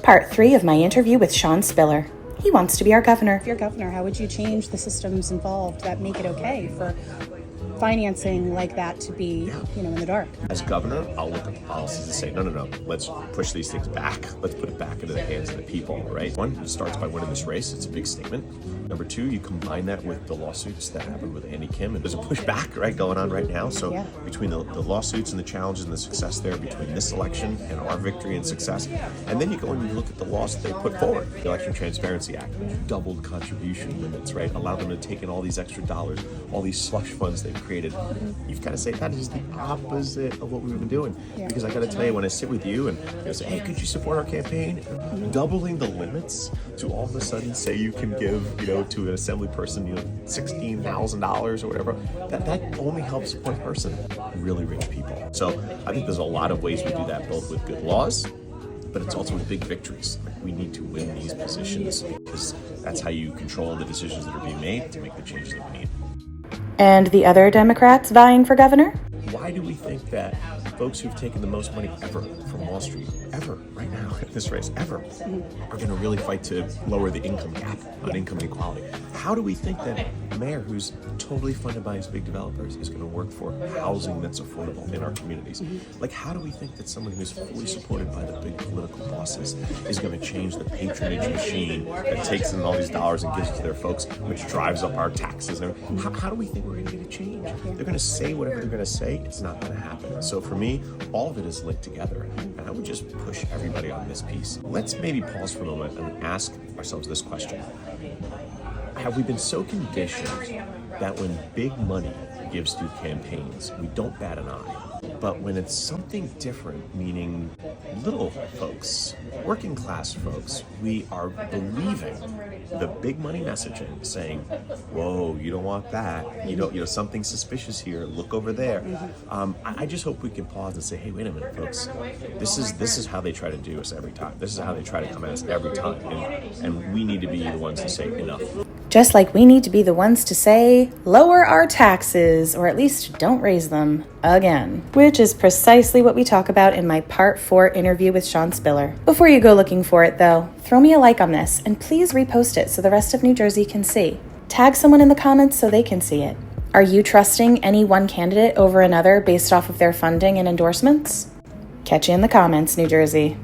Part 3 of my interview with Sean Spiller. He wants to be our governor. If you're governor, how would you change the systems involved that make it okay for financing like that to be, in the dark? As governor, I'll look at the policies and say, no, let's push these things back. Let's put it back into the hands of the people, right? One, it starts by winning this race. It's a big statement. Number two, you combine that with the lawsuits that happened with Andy Kim. And there's a pushback, right, going on right now. So between the lawsuits and the challenges and the success there, between this election and our victory and success, and then you go and you look at the laws that they put forward. The Election Transparency Act, which doubled contribution limits, right? Allowed them to take in all these extra dollars, all these slush funds they've created. You've got to say that is the opposite of what we've been doing. Because I got to tell you, when I sit with you and say, hey, could you support our campaign? Doubling the limits to all of a sudden say you can give, to an assembly person, $16,000 or whatever, that only helps one person, really rich people. So I think there's a lot of ways we do that, both with good laws, but it's also with big victories. We need to win these positions because that's how you control the decisions that are being made to make the changes that we need. And the other Democrats vying for governor? Why do we think that folks who've taken the most money ever from Wall Street, ever, right now in this race, ever, are going to really fight to lower the income gap on income inequality? How do we think that a mayor who's totally funded by his big developers is going to work for housing that's affordable in our communities? Like, how do we think that someone who's fully supported by the big political bosses is going to change the patronage machine that takes in all these dollars and gives it to their folks, which drives up our taxes? How do we think we're going to get a change? They're going to say whatever they're going to say. It's not going to happen. So for me, all of it is linked together. And I would just push everybody on this piece. Let's maybe pause for a moment and ask ourselves this question. Have we been so conditioned that when big money gives to campaigns, we don't bat an eye? But when it's something different, meaning little folks, working class folks, we are believing the big money messaging, saying, whoa, you don't want that. Something suspicious here. Look over there. I just hope we can pause and say, hey, wait a minute, folks. This is how they try to do us every time. This is how they try to come at us every time. And we need to be the ones to say enough. Just like we need to be the ones to say, lower our taxes, or at least don't raise them again. Which is precisely what we talk about in my Part 4 interview with Sean Spiller. Before you go looking for it, though, throw me a like on this, and please repost it so the rest of New Jersey can see. Tag someone in the comments so they can see it. Are you trusting any one candidate over another based off of their funding and endorsements? Catch you in the comments, New Jersey.